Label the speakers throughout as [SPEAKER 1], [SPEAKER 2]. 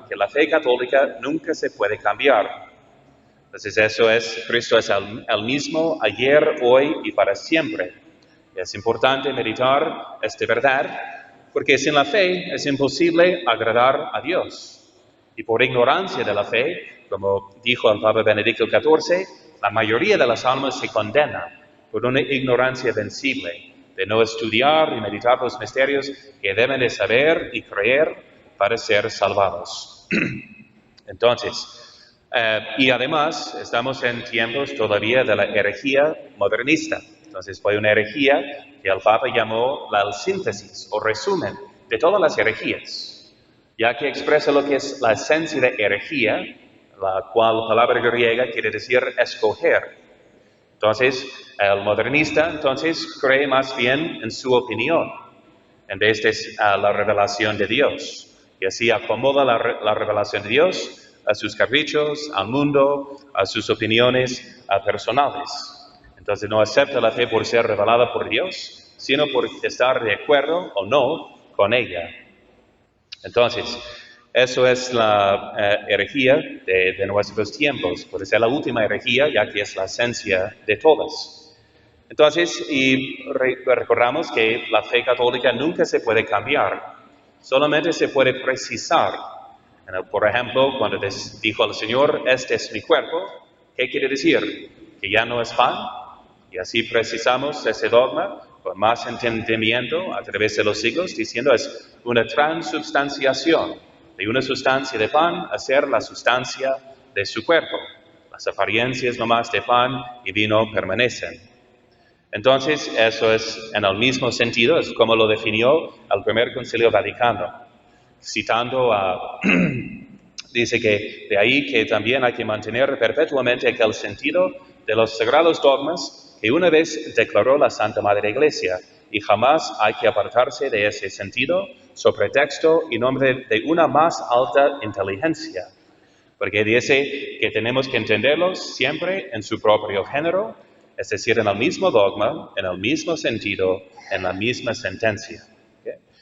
[SPEAKER 1] que la fe católica nunca se puede cambiar. Entonces eso es, Cristo es el mismo ayer, hoy y para siempre. Es importante meditar esta verdad, porque sin la fe es imposible agradar a Dios. Y por ignorancia de la fe, como dijo el Papa Benedicto XIV, la mayoría de las almas se condenan por una ignorancia vencible, de no estudiar y meditar los misterios que deben de saber y creer para ser salvados. Entonces, y además estamos en tiempos todavía de la herejía modernista. Entonces fue una herejía que el Papa llamó la síntesis o resumen de todas las herejías, ya que expresa lo que es la esencia de herejía, la cual palabra griega quiere decir escoger. Entonces, el modernista cree más bien en su opinión, en vez de la revelación de Dios. Y así acomoda la revelación de Dios a sus caprichos, al mundo, a sus opiniones personales. Entonces no acepta la fe por ser revelada por Dios, sino por estar de acuerdo o no con ella. Entonces, eso es la herejía de nuestros tiempos. Puede ser la última herejía, ya que es la esencia de todas. Entonces, y recordamos que la fe católica nunca se puede cambiar, solamente se puede precisar. Por ejemplo, cuando dijo el Señor, este es mi cuerpo, ¿qué quiere decir? Que ya no es pan. Y así precisamos ese dogma con más entendimiento a través de los siglos, diciendo es una transubstanciación de una sustancia de pan a ser la sustancia de su cuerpo. Las apariencias nomás de pan y vino permanecen. Entonces, eso es en el mismo sentido, es como lo definió el primer Concilio Vaticano. Citando dice que de ahí que también hay que mantener perpetuamente aquel sentido de los sagrados dogmas que una vez declaró la Santa Madre Iglesia, y jamás hay que apartarse de ese sentido sobre texto y nombre de una más alta inteligencia, porque dice que tenemos que entenderlos siempre en su propio género, es decir, en el mismo dogma, en el mismo sentido, en la misma sentencia.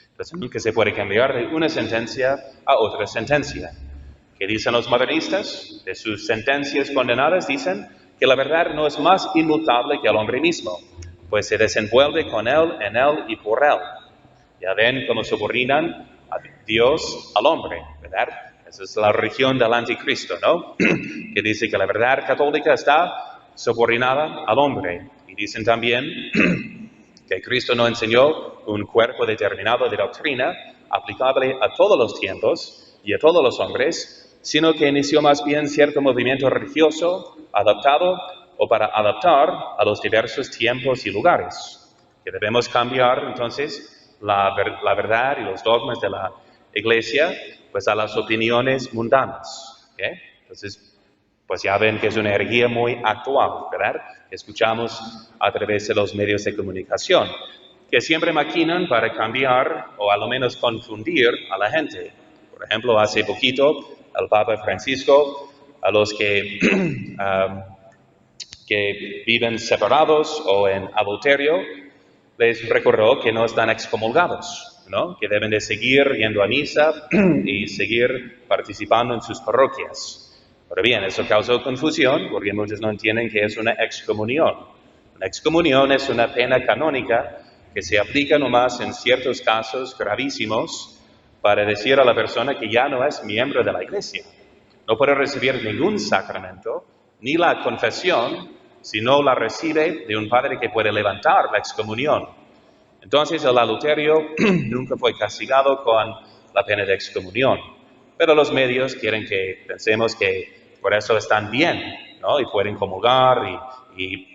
[SPEAKER 1] Entonces nunca se puede cambiar de una sentencia a otra sentencia. ¿Qué dicen los modernistas? De sus sentencias condenadas dicen que la verdad no es más inmutable que el hombre mismo, pues se desenvuelve con él, en él y por él. Ya ven cómo subordinan a Dios al hombre, ¿verdad? Esa es la religión del anticristo, ¿no? Que dice que la verdad católica está subordinada al hombre. Y dicen también que Cristo no enseñó un cuerpo determinado de doctrina aplicable a todos los tiempos y a todos los hombres, sino que inició más bien cierto movimiento religioso adaptado o para adaptar a los diversos tiempos y lugares. Que debemos cambiar entonces la verdad y los dogmas de la Iglesia pues a las opiniones mundanas. ¿Okay? Entonces, pues ya ven que es una herejía muy actual, ¿verdad? Escuchamos a través de los medios de comunicación, que siempre maquinan para cambiar o a lo menos confundir a la gente. Por ejemplo, hace poquito el Papa Francisco a los que viven separados o en adulterio, les recordó que no están excomulgados, ¿no? Que deben de seguir yendo a misa y seguir participando en sus parroquias. Ahora bien, eso causó confusión porque muchos no entienden qué es una excomunión. Una excomunión es una pena canónica que se aplica nomás en ciertos casos gravísimos para decir a la persona que ya no es miembro de la Iglesia. No puede recibir ningún sacramento, ni la confesión, si no la recibe de un padre que puede levantar la excomunión. Entonces el adulterio nunca fue castigado con la pena de excomunión. Pero los medios quieren que pensemos que por eso están bien, ¿no? Y pueden comulgar y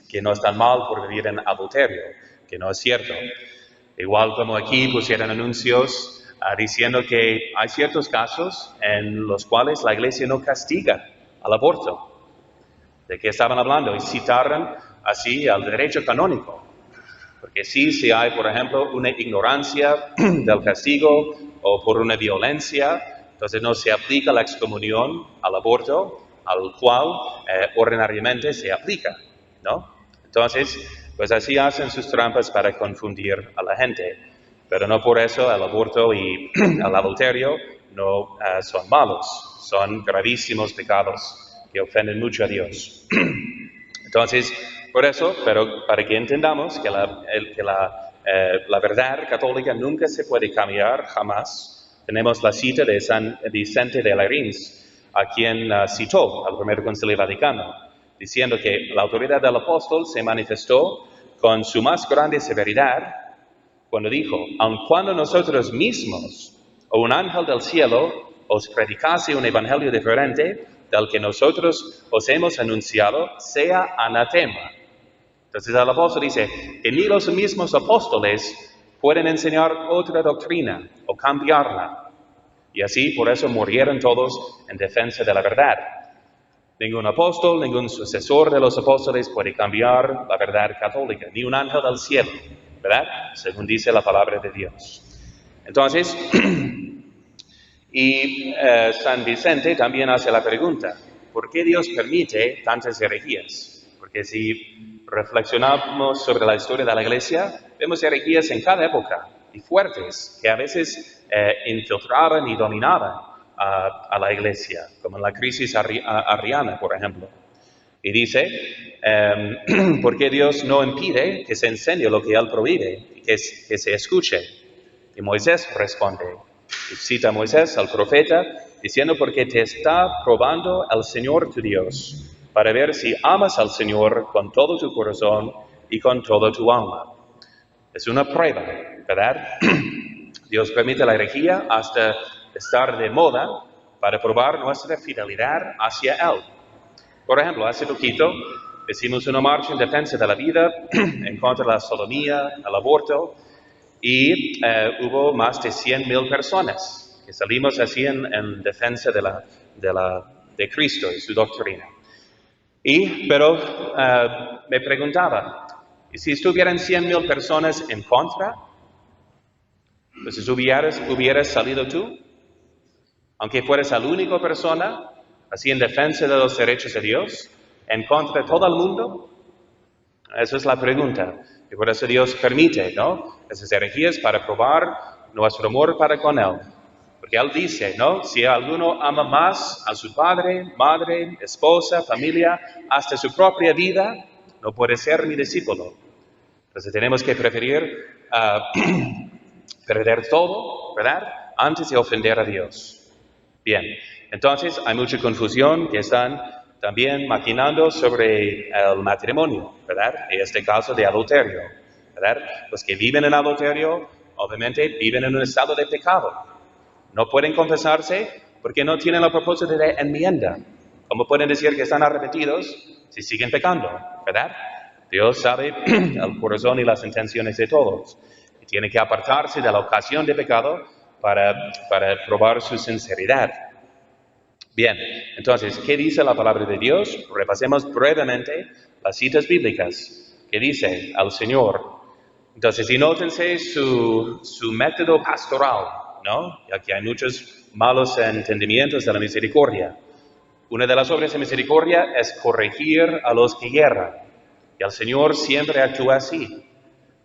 [SPEAKER 1] que no están mal por vivir en adulterio, que no es cierto. Igual como aquí pusieron anuncios diciendo que hay ciertos casos en los cuales la Iglesia no castiga al aborto. ¿De qué estaban hablando? Y citaron así al derecho canónico. Porque si hay, por ejemplo, una ignorancia del castigo o por una violencia, entonces no se aplica la excomunión al aborto, al cual ordinariamente se aplica, ¿no? Entonces, pues así hacen sus trampas para confundir a la gente. Pero no por eso el aborto y el adulterio no son malos, son gravísimos pecados que ofenden mucho a Dios. Entonces, por eso, pero para que entendamos que la verdad católica nunca se puede cambiar, jamás, tenemos la cita de San Vicente de Lérins, a quien citó al primer concilio vaticano, diciendo que la autoridad del apóstol se manifestó con su más grande severidad cuando dijo: aun cuando nosotros mismos o un ángel del cielo os predicase un evangelio diferente del que nosotros os hemos anunciado, sea anatema. Entonces el apóstol dice que ni los mismos apóstoles pueden enseñar otra doctrina o cambiarla. Y así, por eso murieron todos en defensa de la verdad. Ningún apóstol, ningún sucesor de los apóstoles puede cambiar la verdad católica, ni un ángel del cielo, ¿verdad? Según dice la palabra de Dios. Entonces, y San Vicente también hace la pregunta: ¿por qué Dios permite tantas herejías? Porque si reflexionamos sobre la historia de la Iglesia, vemos herejías en cada época, y fuertes, que a veces infiltraban y dominaban a la Iglesia, como en la crisis arriana, por ejemplo. Y dice, ¿por qué Dios no impide que se enseñe lo que Él prohíbe, que se escuche? Y Moisés responde, y cita a Moisés, al profeta, diciendo: porque te está probando el Señor tu Dios, para ver si amas al Señor con todo tu corazón y con toda tu alma. Es una prueba, ¿verdad? Dios permite la herejía hasta estar de moda para probar nuestra fidelidad hacia Él. Por ejemplo, hace poquito hicimos una marcha en defensa de la vida, en contra de la sodomía, el aborto, y hubo más de 100,000 personas que salimos así en defensa de Cristo y su doctrina. Pero me preguntaba, ¿y si estuvieran 100,000 personas en contra? Entonces, ¿hubieras salido tú? Aunque fueras la única persona, así en defensa de los derechos de Dios, en contra de todo el mundo. Esa es la pregunta. Y por eso Dios permite, ¿no?, esas herejías para probar nuestro amor para con Él. Porque Él dice, ¿no?, si alguno ama más a su padre, madre, esposa, familia, hasta su propia vida, no puede ser mi discípulo. Entonces tenemos que preferir perder todo, ¿verdad?, antes de ofender a Dios. Bien, entonces hay mucha confusión que están también maquinando sobre el matrimonio, ¿verdad? En este caso de adulterio, ¿verdad? Los que viven en adulterio, obviamente, viven en un estado de pecado. No pueden confesarse porque no tienen el propósito de enmienda. ¿Cómo pueden decir que están arrepentidos si siguen pecando, ¿verdad? Dios sabe el corazón y las intenciones de todos. Y tiene que apartarse de la ocasión de pecado para probar su sinceridad. Bien, entonces, ¿qué dice la palabra de Dios? Repasemos brevemente las citas bíblicas. ¿Qué dice al Señor? Entonces, y nótense su método pastoral, ¿no? Ya que hay muchos malos entendimientos de la misericordia. Una de las obras de misericordia es corregir a los que hierran. Y el Señor siempre actúa así,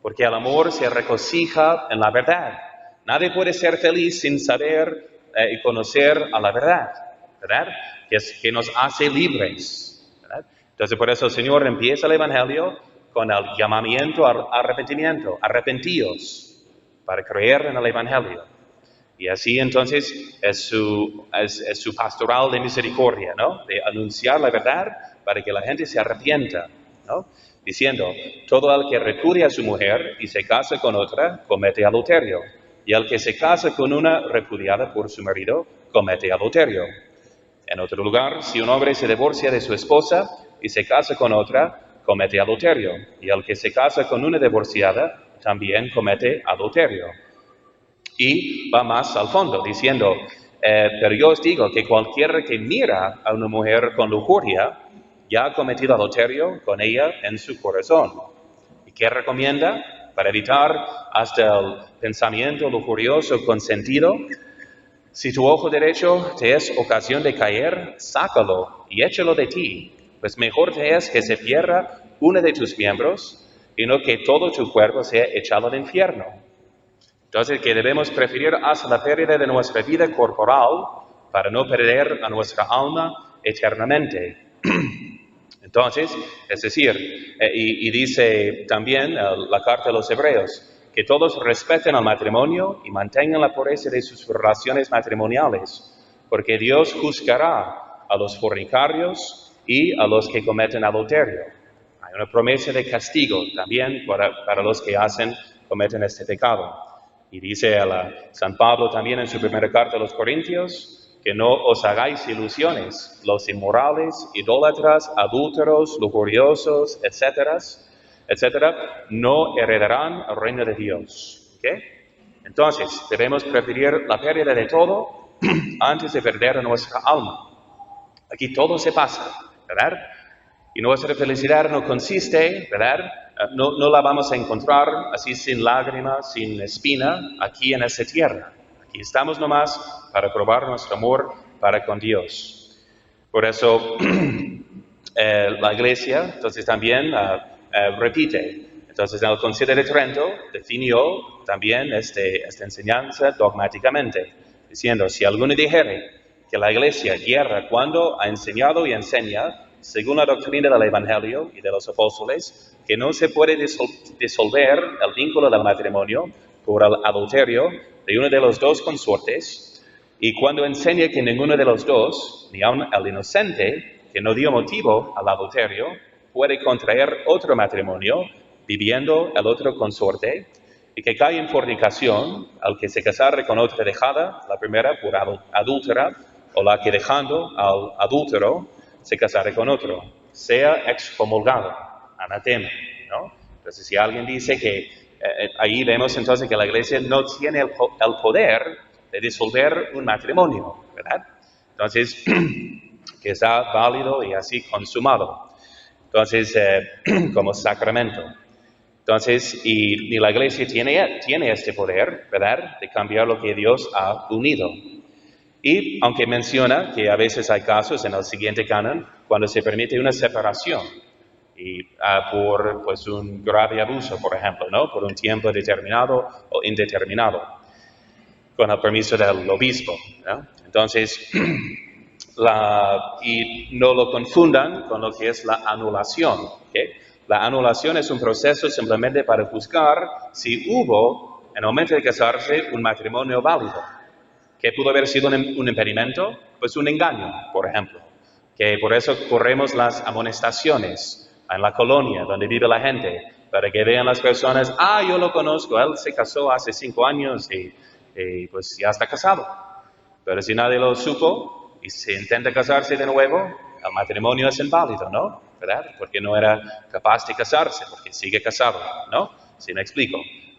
[SPEAKER 1] porque el amor se regocija en la verdad. Nadie puede ser feliz sin saber y conocer a la verdad, ¿verdad? Que nos hace libres, ¿verdad? Entonces, por eso el Señor empieza el Evangelio con el llamamiento al arrepentimiento. Arrepentíos para creer en el Evangelio. Y así entonces es su pastoral de misericordia, ¿no? De anunciar la verdad para que la gente se arrepienta, ¿no? Diciendo, todo el que repudia a su mujer y se casa con otra, comete adulterio. Y el que se casa con una repudiada por su marido, comete adulterio. En otro lugar, si un hombre se divorcia de su esposa y se casa con otra, comete adulterio. Y el que se casa con una divorciada, también comete adulterio. Y va más al fondo, diciendo, pero yo os digo que cualquiera que mira a una mujer con lujuria, ya ha cometido adulterio con ella en su corazón. ¿Y qué recomienda? Para evitar hasta el pensamiento lujurioso consentido, si tu ojo derecho te es ocasión de caer, sácalo y échalo de ti, pues mejor te es que se pierda uno de tus miembros, y no que todo tu cuerpo sea echado al infierno. Entonces, que debemos preferir hasta la pérdida de nuestra vida corporal para no perder a nuestra alma eternamente. Entonces, es decir, y dice también la carta de los Hebreos, que todos respeten al matrimonio y mantengan la pureza de sus relaciones matrimoniales, porque Dios juzgará a los fornicarios y a los que cometen adulterio. Hay una promesa de castigo también para los que cometen este pecado. Y dice San Pablo también en su primera carta a los Corintios, que no os hagáis ilusiones, los inmorales, idólatras, adúlteros, lujuriosos, etcétera, no heredarán el reino de Dios. ¿Okay? Entonces, debemos preferir la pérdida de todo antes de perder a nuestra alma. Aquí todo se pasa, ¿verdad? Y nuestra felicidad no consiste, ¿verdad? No la vamos a encontrar así sin lágrimas, sin espina, aquí en esta tierra. Aquí estamos nomás para probar nuestro amor para con Dios. Por eso la Iglesia, entonces también repite. Entonces en el Concilio de Trento definió también esta enseñanza dogmáticamente, diciendo, si alguno dijere que la Iglesia hierra cuando ha enseñado y enseña, según la doctrina del Evangelio y de los apóstoles, que no se puede disolver el vínculo del matrimonio por el adulterio de uno de los dos consortes, y cuando enseña que ninguno de los dos, ni aun el inocente, que no dio motivo al adulterio, puede contraer otro matrimonio, viviendo el otro consorte, y que cae en fornicación al que se casare con otra dejada, la primera por adúltera, o la que dejando al adúltero se casare con otro, sea excomulgado, anatema, ¿no? Entonces, si alguien dice que ahí vemos entonces que la Iglesia no tiene el poder de disolver un matrimonio, ¿verdad? Entonces, que está válido y así consumado. Entonces, como sacramento. Entonces, y la Iglesia tiene este poder, ¿verdad?, de cambiar lo que Dios ha unido. Y aunque menciona que a veces hay casos en el siguiente canon cuando se permite una separación y por pues, un grave abuso, por ejemplo, ¿no?, por un tiempo determinado o indeterminado, con el permiso del obispo, ¿no? Entonces, y no lo confundan con lo que es la anulación, ¿okay? La anulación es un proceso simplemente para juzgar si hubo, en el momento de casarse, un matrimonio válido. ¿Qué pudo haber sido un impedimento? Pues un engaño, por ejemplo. Que por eso corremos las amonestaciones en la colonia donde vive la gente, para que vean las personas, yo lo conozco, él se casó hace 5 años y pues ya está casado. Pero si nadie lo supo y se intenta casarse de nuevo, el matrimonio es inválido, ¿no? ¿Verdad? Porque no era capaz de casarse, porque sigue casado, ¿no? ¿Sí me explico?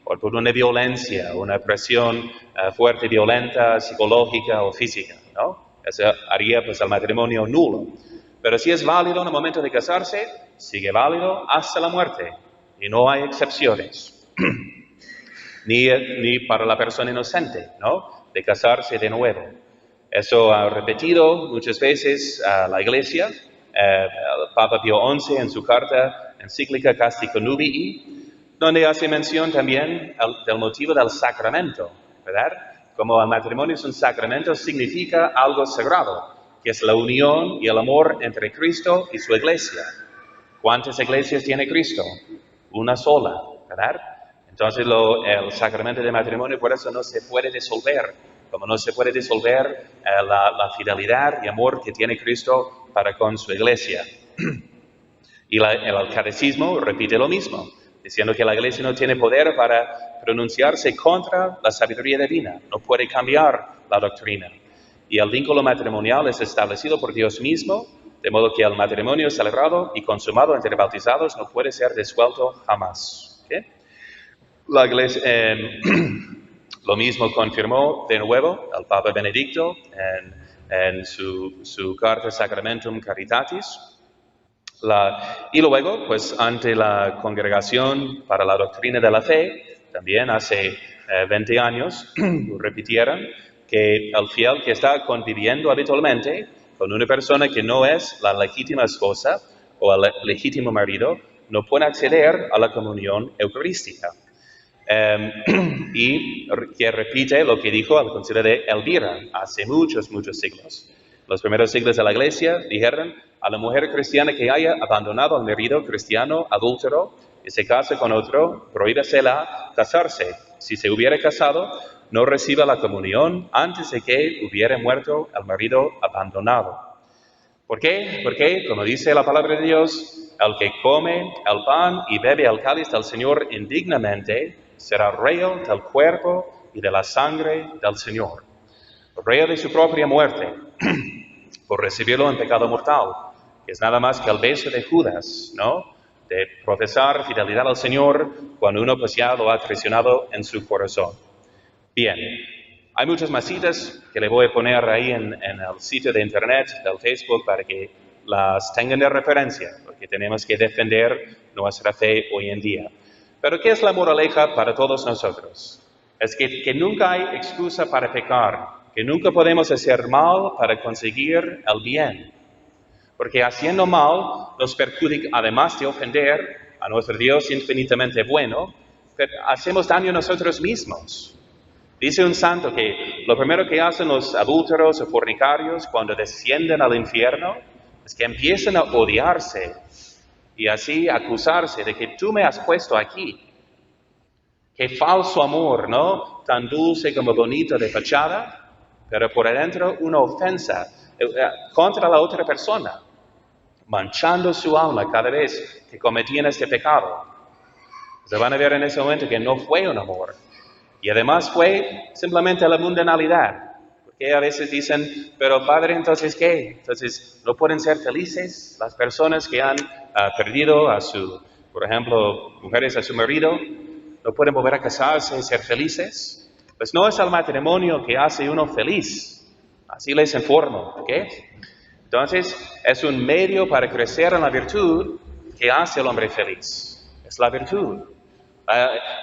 [SPEAKER 1] O por una violencia, una presión fuerte, violenta, psicológica o física, ¿no? Eso haría pues el matrimonio nulo. Pero si es válido en el momento de casarse, sigue válido hasta la muerte. Y no hay excepciones. ni para la persona inocente, ¿no?, de casarse de nuevo. Eso ha repetido muchas veces la Iglesia, el Papa Pío XI en su carta encíclica Casti Connubii, donde hace mención también del motivo del sacramento, ¿verdad? Como el matrimonio es un sacramento, significa algo sagrado, que es la unión y el amor entre Cristo y su Iglesia. ¿Cuántas iglesias tiene Cristo? Una sola, ¿verdad? Entonces el sacramento de matrimonio por eso no se puede disolver, como no se puede disolver la fidelidad y amor que tiene Cristo para con su Iglesia. Y el catecismo repite lo mismo, diciendo que la Iglesia no tiene poder para pronunciarse contra la sabiduría divina, no puede cambiar la doctrina. Y el vínculo matrimonial es establecido por Dios mismo, de modo que el matrimonio celebrado y consumado entre bautizados no puede ser disuelto jamás. ¿Okay? La Iglesia lo mismo confirmó de nuevo el Papa Benedicto en su carta Sacramentum Caritatis. Y luego, pues ante la Congregación para la Doctrina de la Fe, también hace 20 años, repitieron que el fiel que está conviviendo habitualmente con una persona que no es la legítima esposa o el legítimo marido, no puede acceder a la comunión eucarística. y que repite lo que dijo al concilio de Elvira hace muchos, muchos siglos. Los primeros siglos de la Iglesia dijeron a la mujer cristiana que haya abandonado al marido cristiano adúltero y se case con otro, prohíbesela casarse. Si se hubiera casado, no reciba la comunión antes de que hubiera muerto el marido abandonado. ¿Por qué? Porque, como dice la palabra de Dios, el que come el pan y bebe el cáliz del Señor indignamente será reo del cuerpo y de la sangre del Señor. Reo de su propia muerte, por recibirlo en pecado mortal, que es nada más que el beso de Judas, ¿no? De profesar fidelidad al Señor cuando uno pues ya lo ha traicionado en su corazón. Bien, hay muchas más citas que le voy a poner ahí en el sitio de internet, del Facebook, para que las tengan de referencia, porque tenemos que defender nuestra fe hoy en día. Pero ¿qué es la moraleja para todos nosotros? Es que nunca hay excusa para pecar, que nunca podemos hacer mal para conseguir el bien. Porque haciendo mal nos perjudica, además de ofender a nuestro Dios infinitamente bueno, pero hacemos daño a nosotros mismos. Dice un santo que lo primero que hacen los adúlteros o fornicarios cuando descienden al infierno es que empiezan a odiarse y así acusarse de que tú me has puesto aquí. Qué falso amor, ¿no? Tan dulce como bonito de fachada, pero por adentro una ofensa contra la otra persona, manchando su alma cada vez que cometían este pecado. Se van a ver en ese momento que no fue un amor. Y además fue simplemente la mundanalidad. Porque a veces dicen, pero padre, ¿entonces qué? Entonces, ¿no pueden ser felices las personas que han perdido a su, por ejemplo, mujeres a su marido? ¿No pueden volver a casarse y ser felices? Pues no es el matrimonio que hace uno feliz. Así les informo, ¿ok? Entonces, es un medio para crecer en la virtud que hace al hombre feliz. Es la virtud.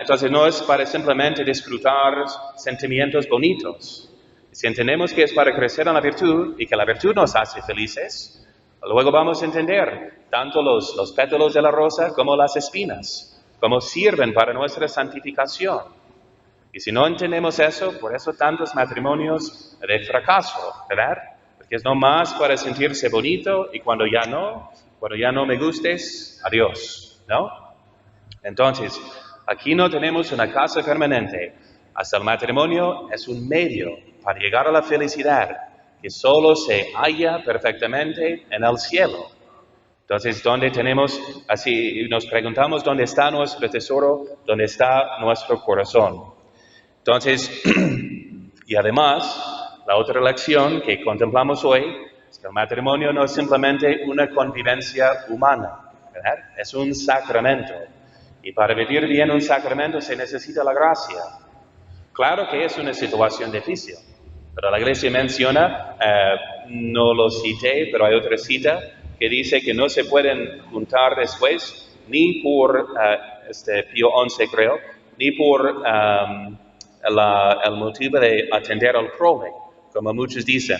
[SPEAKER 1] Entonces no es para simplemente disfrutar sentimientos bonitos. Si entendemos que es para crecer en la virtud y que la virtud nos hace felices, luego vamos a entender tanto los pétalos de la rosa como las espinas, cómo sirven para nuestra santificación. Y si no entendemos eso, por eso tantos matrimonios de fracaso, ¿verdad? Porque es nomás para sentirse bonito y cuando ya no me gustes, adiós, ¿no? Entonces, aquí no tenemos una casa permanente. Hasta el matrimonio es un medio para llegar a la felicidad que solo se halla perfectamente en el cielo. Entonces, ¿dónde tenemos? Así nos preguntamos dónde está nuestro tesoro, dónde está nuestro corazón. Entonces, y además, la otra lección que contemplamos hoy es que el matrimonio no es simplemente una convivencia humana, ¿verdad? Es un sacramento. Y para vivir bien un sacramento se necesita la gracia. Claro que es una situación difícil, pero la Iglesia menciona, no lo cité, pero hay otra cita que dice que no se pueden juntar después, ni por Pío XI creo, ni por el motivo de atender al prole, como muchos dicen.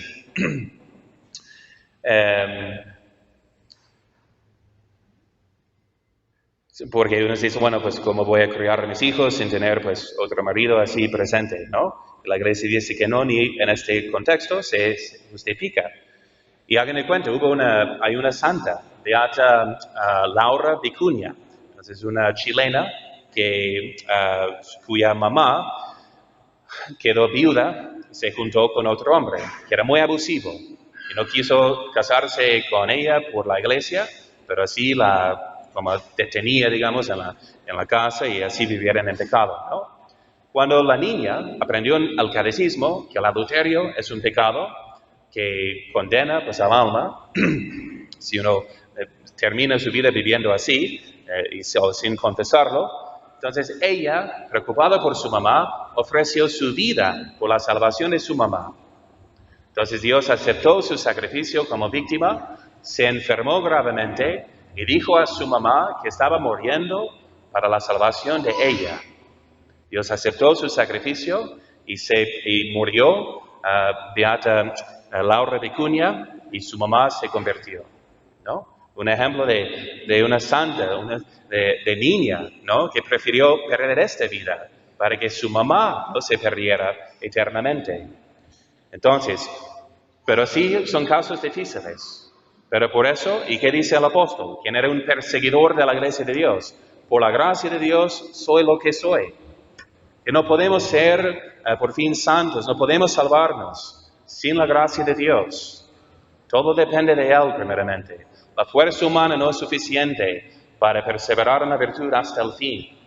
[SPEAKER 1] Porque uno dice, bueno, pues ¿cómo voy a criar a mis hijos sin tener pues otro marido así presente, ¿no? La Iglesia dice que no, ni en este contexto se justifica. Y hagan de cuenta, hay una santa, beata Laura Vicuña, es una chilena cuya mamá quedó viuda, se juntó con otro hombre, que era muy abusivo, y no quiso casarse con ella por la Iglesia, pero así como detenía, digamos, en la casa y así vivieran en pecado, ¿no? Cuando la niña aprendió en el catecismo que el adulterio es un pecado que condena pues al alma, si uno termina su vida viviendo así o sin confesarlo, entonces ella, preocupada por su mamá, ofreció su vida por la salvación de su mamá. Entonces Dios aceptó su sacrificio como víctima, se enfermó gravemente y dijo a su mamá que estaba muriendo para la salvación de ella. Dios aceptó su sacrificio y murió beata Laura Vicuña y su mamá se convirtió, ¿no? Un ejemplo de una santa, de niña, ¿no? Que prefirió perder esta vida para que su mamá no se perdiera eternamente. Entonces, pero sí son casos difíciles. Pero por eso, ¿y qué dice el apóstol? Quien era un perseguidor de la iglesia de Dios. Por la gracia de Dios soy lo que soy. Que no podemos ser por fin santos, no podemos salvarnos sin la gracia de Dios. Todo depende de Él primeramente. La fuerza humana no es suficiente para perseverar en la virtud hasta el fin.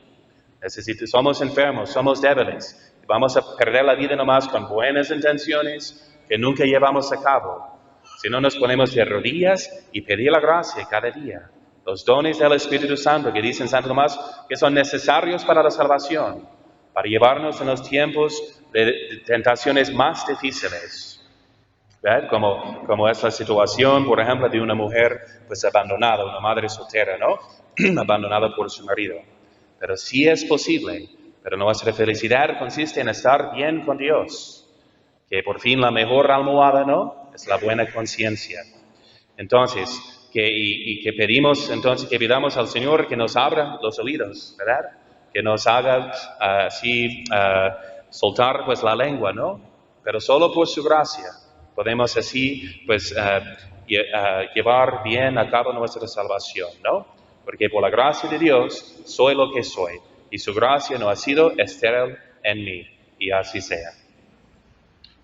[SPEAKER 1] Somos enfermos, somos débiles. Vamos a perder la vida nomás con buenas intenciones que nunca llevamos a cabo. Si no nos ponemos de rodillas y pedir la gracia cada día. Los dones del Espíritu Santo que dicen Santo Tomás que son necesarios para la salvación, para llevarnos en los tiempos de tentaciones más difíciles. ¿Verdad? Como es la situación, por ejemplo, de una mujer pues abandonada, una madre soltera, ¿no? Abandonada por su marido. Pero sí es posible, pero nuestra felicidad consiste en estar bien con Dios. Que por fin la mejor almohada, ¿no? Es la buena conciencia. Entonces, que pidamos al Señor que nos abra los oídos, ¿verdad? Que nos haga soltar pues la lengua, ¿no? Pero solo por su gracia podemos así pues llevar bien a cabo nuestra salvación, ¿no? Porque por la gracia de Dios soy lo que soy y su gracia no ha sido estéril en mí y así sea.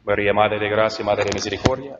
[SPEAKER 1] María, Madre de Gracia, Madre de Misericordia.